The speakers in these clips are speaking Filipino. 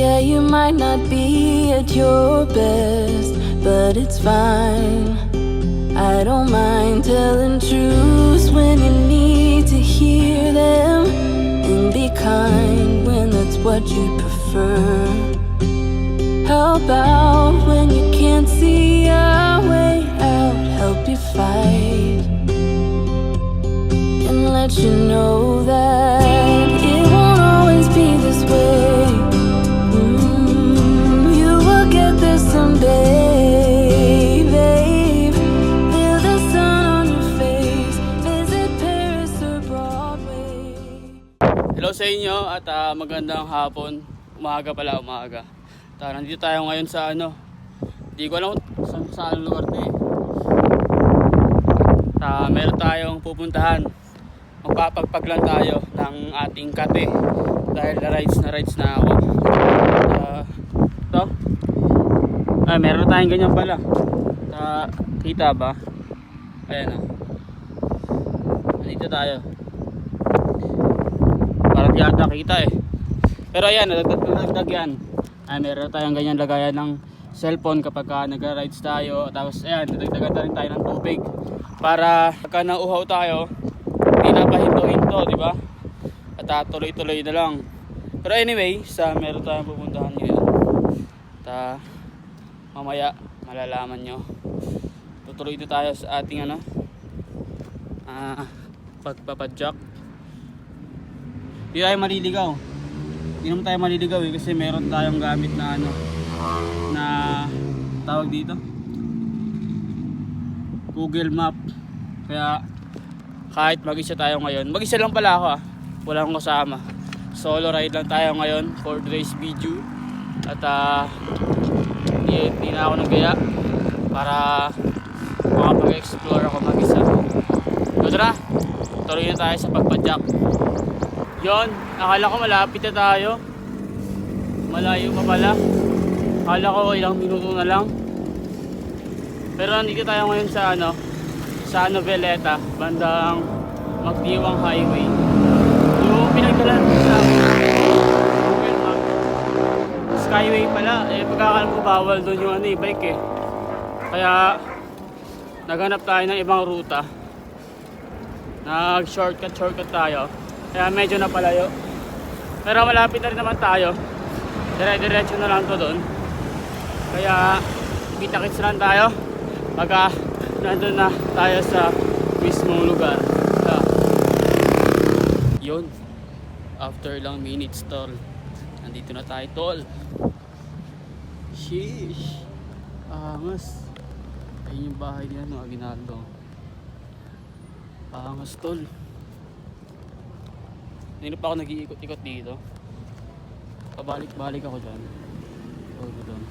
Yeah, you might not be at your best, but it's fine. I don't mind telling truths when you need to hear them, and be kind when that's what you prefer. How about when you can't see a way out, help you fight and let you know that it won't always be this way. You will get there someday, babe. Feel the sun on your face, visit Paris or Broadway. Hello sa inyo at magandang hapon. Umaga pala, umaga. Nandito tayo ngayon sa hindi ko alam saan lugar to eh. Meron tayong pupuntahan. Magpapagpag lang tayo ng ating kate dahil na rides na ako. Ito. Meron tayong ganyan pala. Kita ba? Ayan o. Nandito tayo. Parang yata kita eh. Pero ayan, nadagdag yan. Meron tayong ganyan lagayan ng cellphone kapag nag-rides tayo. Tapos ayan, nadagdagan rin tayo ng tubig para pagka nauhaw tayo, hindi na pahinto-hinto, di ba? At tuloy-tuloy na lang. Pero anyway, meron tayong pupuntahan ngayon. Mamaya malalaman nyo. Tutuloy ito tayo sa ating pagpapadjak. Hindi tayo maliligaw. Hindi naman tayo maliligaw eh, kasi meron tayong gamit na na tawag dito Google Map. Kaya kahit mag-isa tayo ngayon, mag-isa lang pala ako wala akong kasama, solo ride lang tayo ngayon for today's video. At hindi na ako naggaya para makapag-explore ako mag-isa. So tara, tuloy na tayo sa pagpadyak. Yon, akala ko malapit na tayo. Malayo pa pala. Akala ko ilang minuto na lang. Pero nandito tayo ngayon sa Noveleta, bandang Magdiwang Highway. Yung pinagdalan sa Google Map, Skyway pala. Pagkakalam ko bawal doon yung bike eh. Kaya naghanap tayo ng ibang ruta. Nag-shortcut tayo. Kaya medyo napalayo. Pero malapit na rin naman tayo. Dire-diretso na lang to doon. Kaya kita-kits lang tayo pagka nandun na tayo sa mismong lugar. Yun. After lang minutes tol, nandito na tayo tol. Sheesh. Angas. Ayun yung bahay niya Aguinaldo. Angas tol. Hindi pa ako nag-iikot-ikot dito. Pabalik-balik ako dyan. Doon.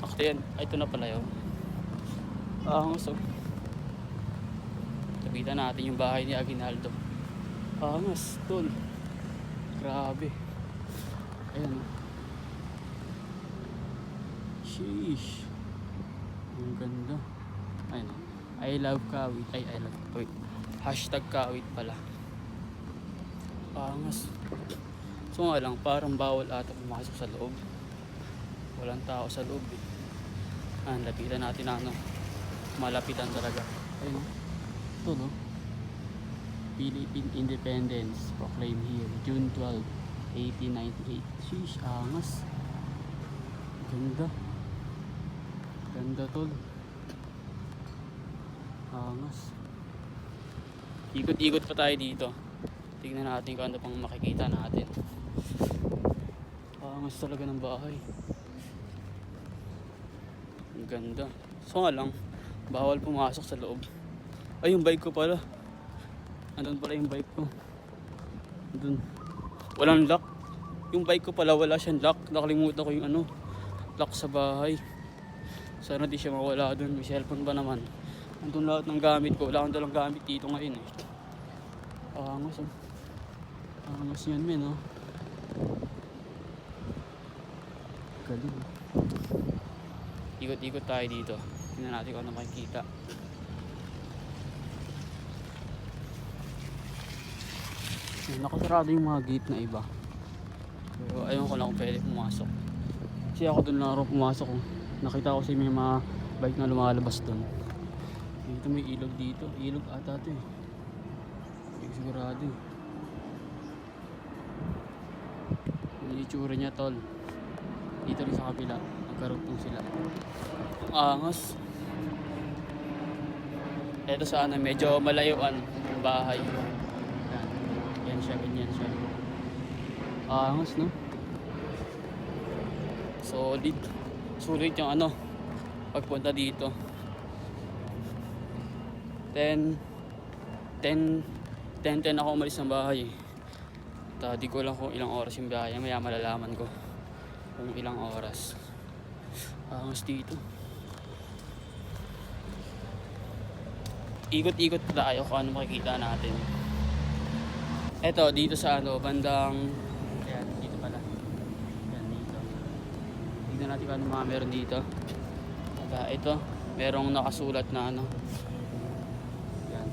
Actually yan. Ito na pala yun. Angas Tabitan natin yung bahay ni Aguinaldo. Angas tol. Grabe. Ayan Sheesh. Ang ganda. Ayan I love Kawit. I love Kawit. Hashtag Kawit pala. Angas. So nga lang, parang bawal ata pumasok sa loob. Walang tao sa loob eh. Lapitan natin malapitan talaga. Ayun ito Philippine Independence proclaimed here June 12, 1898. Sheesh, angas. Ganda tol. Angas. Ikot-ikot pa tayo dito. Tingnan natin kung ano pang makikita natin. Angas talaga ng bahay. Ang ganda. So nga lang, bawal pumasok sa loob. Ay, yung bike ko pala. Andun pala yung bike ko. Andun. Walang lock. Yung bike ko pala wala siyang lock. Nakalimutan ko yung lock sa bahay. Sana di siya mawala dun. May cellphone ba naman? Andun lahat ng gamit ko. Wala akong dalang gamit dito ngayon eh. Angas Angas yan men Galing. Ikot-ikot tayo dito. Tingnan natin kung ano makikita. Nakasarado yung mga gate na iba. Pero ayun ko lang kung pwede pumasok. Kasi ako doon lang ako pumasok. Nakita ko kasi may mga bike na lumalabas doon. Dito may ilog dito. Ilog ata ito eh. Hindi ko sigurado eh. Yung itsura niya tol. Dito rin sa kabila. Nagkarugtong sila. Ang angas. Ito sana medyo malayuan yung bahay. Yan. Yan siya, ganyan siya. Angas no? Solid. Sulit yung ano pagpunta dito. 10 ako umalis ng bahay. At di ko lang kung ilang oras yung biyahe. Maya malalaman ko kung ilang oras. Angas dito. Ikot-ikot tayo kung ano makikita natin. Eto, dito sa ano, bandang... Ayan, dito pala. Ayan, dito. Tignan natin kung ano mga meron dito. At ito, merong nakasulat na ano. Ayan.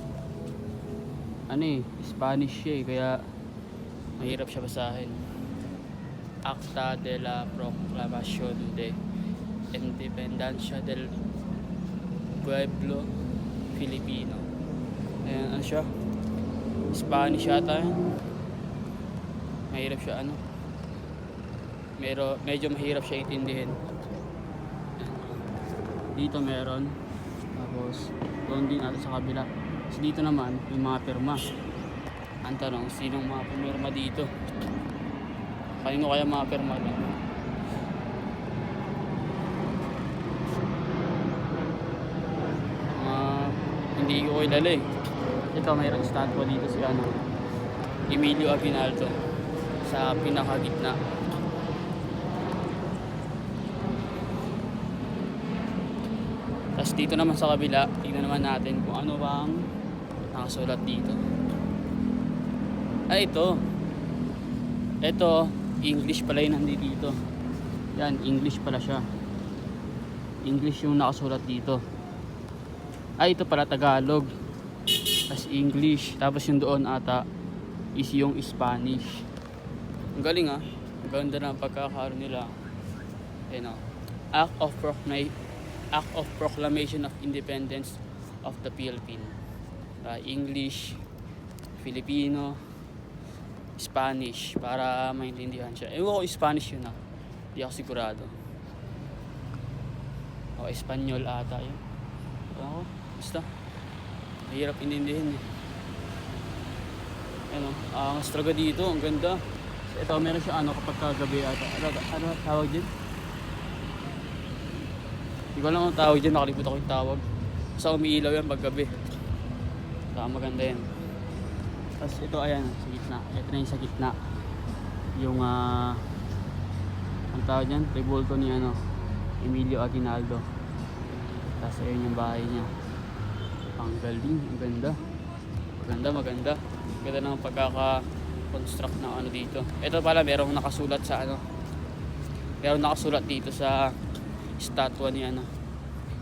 Ano eh, Spanish siya eh, kaya mahirap siya basahin. Acta de la Proclamación de Independencia del Pueblo Filipino. Ayan, ano siya? Spanish yata yan. Mahirap siya ano. Medyo mahirap siya intindihin. Ayan. Dito meron. Tapos doon din natin sa kabila. So dito naman yung mga pirma. Ang tanong, sinong mga pumirma dito? Kanino kaya mga pirma doon? Hindi ko kilala eh. Ito mayroong statwa dito si ano, Emilio Aguinaldo sa pinakagitna. Tapos dito naman sa kabila, tingnan naman natin kung ano bang nakasulat dito. Ay ito. Ito, English pala yun nandito dito. Yan, English pala siya. English yung nakasulat dito. Ay, ito pala Tagalog. Tapos English. Tapos yung doon ata is yung Spanish. Ang galing ah. Ang ganda na ang pagkakaroon nila. Ayan o. Act of Proclamation of Independence of the Philippines. English, Filipino, Spanish. Para maintindihan siya. Ewan ko Spanish yun ah. Hindi ako sigurado. O Espanyol ata yun. Ewan ko. Basta mahirap intindihin eh. Ano, ang straga dito, ang ganda. Ito meron siya ano kapag kagabi ata. Ano tawag din? Hindi ko alam ang tawag din, nakalimutan ko yung tawag. Basta umiilaw yan pag gabi. Saka maganda yan. Tapos ito ayan, sa gitna. Ito na yung sa gitna. Yung ang tawag dyan, revolto ni ano, Emilio Aguinaldo. Tapos ayun yung bahay niya. Ang galing, ang ganda. Maganda. Ganda ng pagkaka-construct ng ano dito. Ito pala merong nakasulat sa ano. Merong nakasulat dito sa statwa ni ano,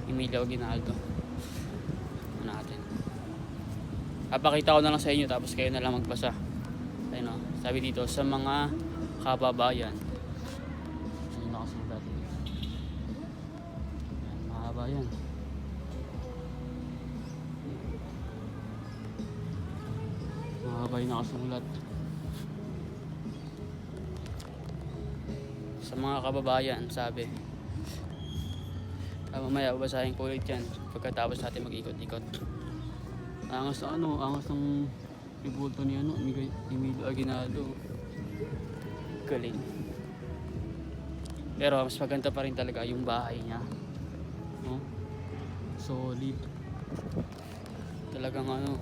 Emilio Aguinaldo. Ano natin. Papakita ko na lang sa inyo tapos kayo na lang magbasa. Ayun o, sabi dito sa mga kababayan. Ano nakasulat? Mahaba yan. Mahaba yung nakasulat. Sa mga kababayan, sabi. Mamaya babasahin ko ulit yan pagkatapos natin mag-ikot-ikot. Angas na ano, angas ng ibulto ni ano, Emilio Aguinaldo. Galing. Pero mas maganda pa rin talaga yung bahay niya. No? Solid. Talagang ano,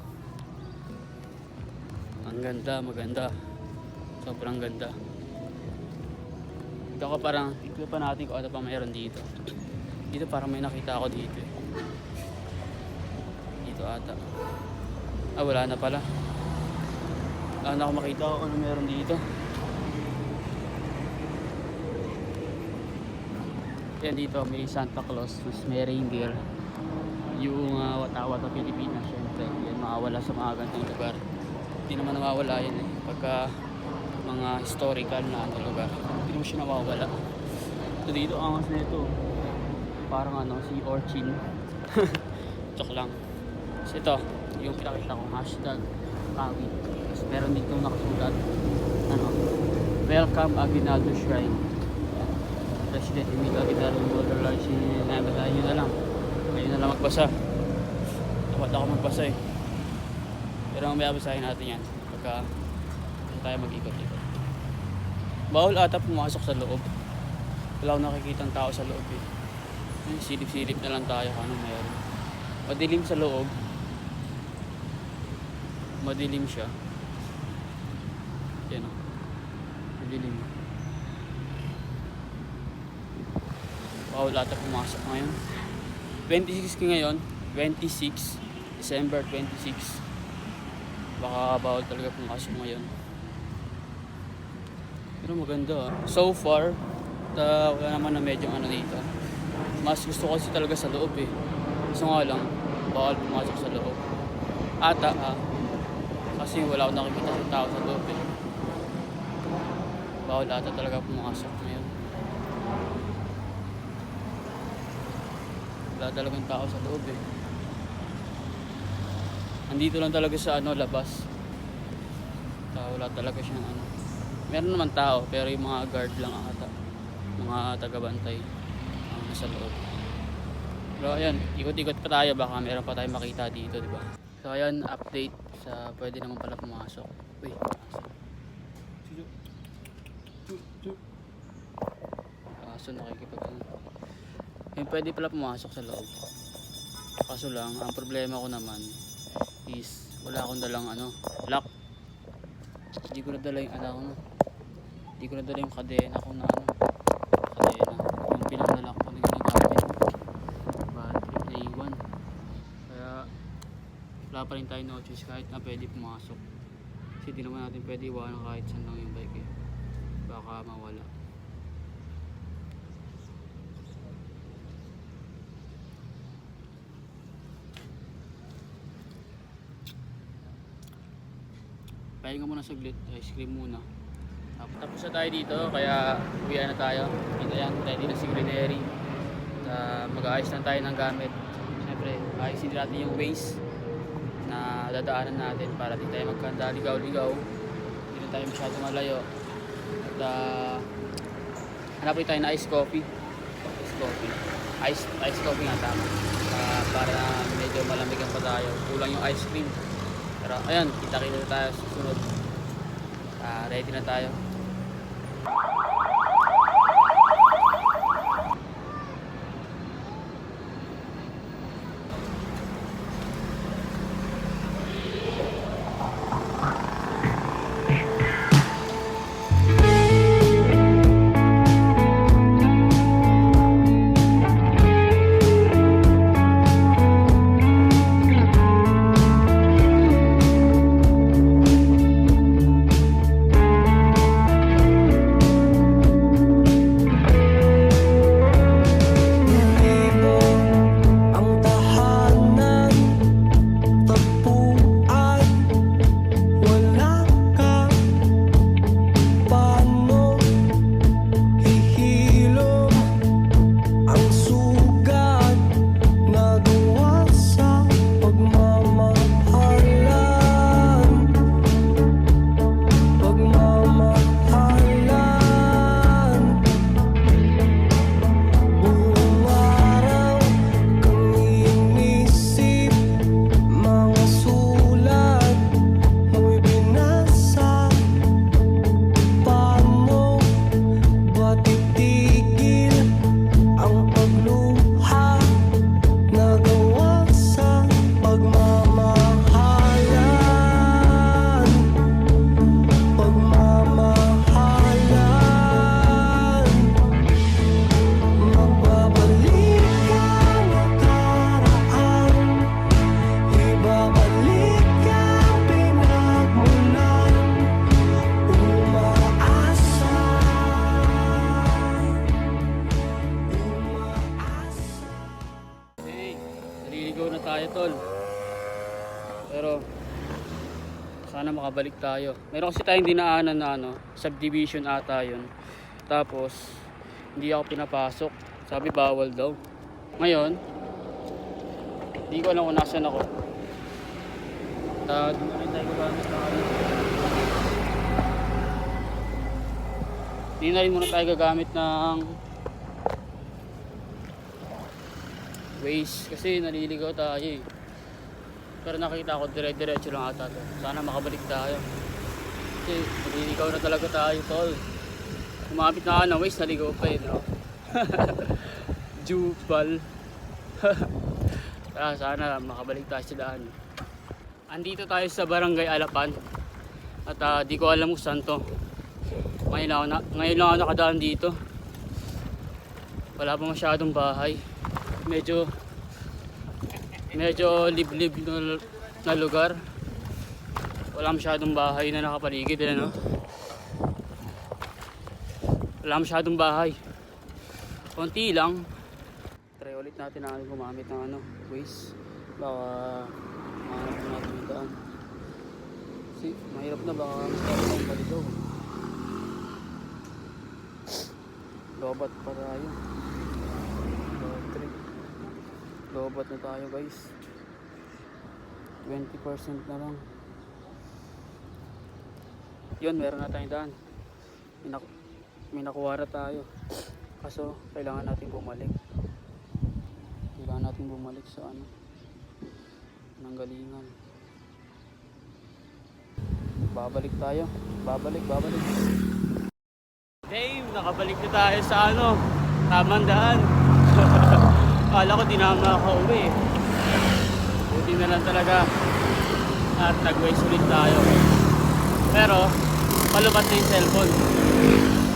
ang ganda, maganda. Sobrang ganda. Ito ka parang, tignan pa natin kung ano pa mayroon dito. Dito parang may nakita ako dito eh. Dito ata. Ah, wala na pala. Wala na ako makita kung ano meron dito. Yan dito may Santa Claus, mas may reindeer. Yung Wata-Wata Pilipinas, syempre. Yan makawala sa mga ganitong lugar. Hindi naman nawawala yan eh. Pagka mga historical na lugar. Hindi naman siya nawawala. Ito dito, angas na ito. Parang ano, si Orchin. Joke lang. So ito, yung pinakita ko, hashtag Kawi. Tapos meron dito nakasulat, ano, Welcome Aguinaldo Shrine. President Emilio Aguinaldo Motherland, sinabatahin nyo na lang. Kayo na lang magbasa. Dapat ako magbasa eh. Pero may babasahin natin yan pagka tayo mag-ikot-ikot. Bawal ata pumasok sa loob. Wala akong nakikitang tao sa loob eh. Silip-silip na lang tayo kung anong meron. Madilim sa loob. Madilim siya. Yan o. Madilim. Bawal ata pumasok ngayon. 26 ngayon. 26. December 26. Baka bawal talaga pumasok ngayon. Pero maganda ah. So far, wala naman na medyo ano dito. Mas gusto ko kasi talaga sa loob eh. So nga lang, bawal pumasok sa loob. Ata kasi wala akong nakikita sa tao sa loob eh. Bawal ata talaga pumasok ngayon. Wala talagang tao sa loob eh. Andito lang talaga sa ano, labas. Wala talaga siyang ano. Meron naman tao, pero yung mga guard lang ata. Mga taga-bantay ang nasa loob. Pero ayan, ikot-ikot pa tayo, baka meron pa tayong makita dito, di ba? So ayan, update sa pwede naman pala pumasok. Uy, kaso nakikipag ano. Ayun, pwede pala pumasok sa loob. Kaso lang, ang problema ko naman is wala akong dalang ano, lock. Hindi ko nadala yung ano ko na. Hindi ko nadala yung kadena ko na ano. Kadena. Yung pinagdala ko na ginagamit. Bad trip na iwan. Kaya wala pa rin tayo no choice kahit na pwede pumasok. Kasi di naman natin pwede iwanan kahit saan lang yung bike eh. Baka mawala. Pahinga muna saglit, ice cream muna. Tapos na tayo dito, kaya uwian na tayo. Dito yan, ready na si Greenery. Mag-aayos na tayo ng gamit. Siyempre, ayusin natin yung ways na dadaanan natin para di tayo magkanda ligaw-ligaw. Hindi na tayo masyado malayo. At hanapin tayo na iced coffee. Iced coffee nga tama. Para medyo malamigan pa tayo. Kulang yung ice cream. Pero ayan, kita-kita na tayo sa sunod. Ready na tayo. Tol. Pero sana makabalik tayo. Meron kasi tayong dinaanan na ano, subdivision ata yun. Tapos hindi ako pinapasok. Sabi bawal daw. Ngayon, hindi ko alam kung nasan ako. Doon na rin tayo gagamit ng ano. Hindi na rin muna tayo gagamit ng Waze kasi naliligaw tayo eh. Pero nakita ko dire-diretso lang ata to. Sana makabalik tayo. Kasi naliligaw na talaga tayo, tol. Kumapit na ako ng Waze, naligaw pa eh, no? Jubal. Sana makabalik tayo sa daan. Andito tayo sa Barangay Alapan. At di ko alam kung saan to. Ngayon lang ako nakadaan dito. Wala pa masyadong bahay. Medyo liblib na lugar. Wala masyadong bahay na nakapaligid, ano? Wala masyadong bahay. Konti lang. Try ulit natin na gumamit ng ano, Waze. Baka mahanap natin yung daan. Kasi mahirap na, baka mas baligaw. Lobat pa tayo. Lobat na tayo, guys. 20% na lang. Yun, meron na tayong daan. May nakuha na tayo. Kaso kailangan natin bumalik. Kailangan natin bumalik sa ano, nanggalingan. Babalik tayo. Babalik. Damn, nakabalik na tayo sa ano, tamang daan. Akala ko di na makaka-uwi. Buti na lang talaga. At nag-waste ulit tayo. Pero palubat na yung cellphone.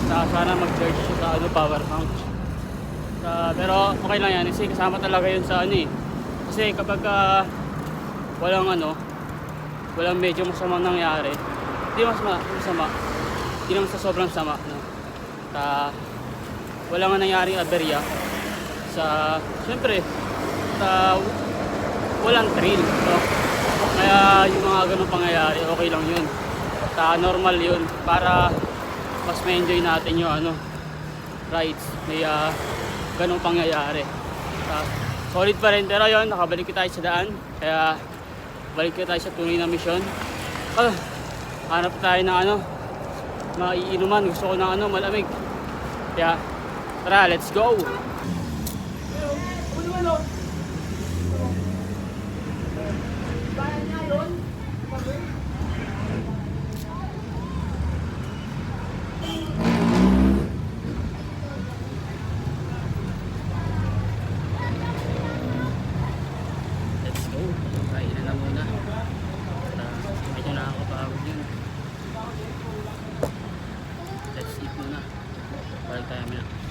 Sana mag-charge siya sa ano, power bank. Pero okay lang yan kasi kasama talaga yun sa ano eh. Kasi kapag walang medyo masamang nangyari, hindi masama. Hindi naman sa sobrang sama, no? Wala nga nangyaring aberya sa, siyempre, walang thrill, no? Kaya yung mga ganung pangyayari, okay lang yun. Normal yun para mas ma-enjoy natin yung ano, rides. May ganung pangyayari. Solid pa rin, pero yun, nakabalik tayo sa daan. Kaya balik tayo sa tunay na misyon. Hanap tayo ng ano, maiinuman. Gusto ko ng ano, malamig. Kaya tara, let's go. Let's eat muna. Balik tayo muna.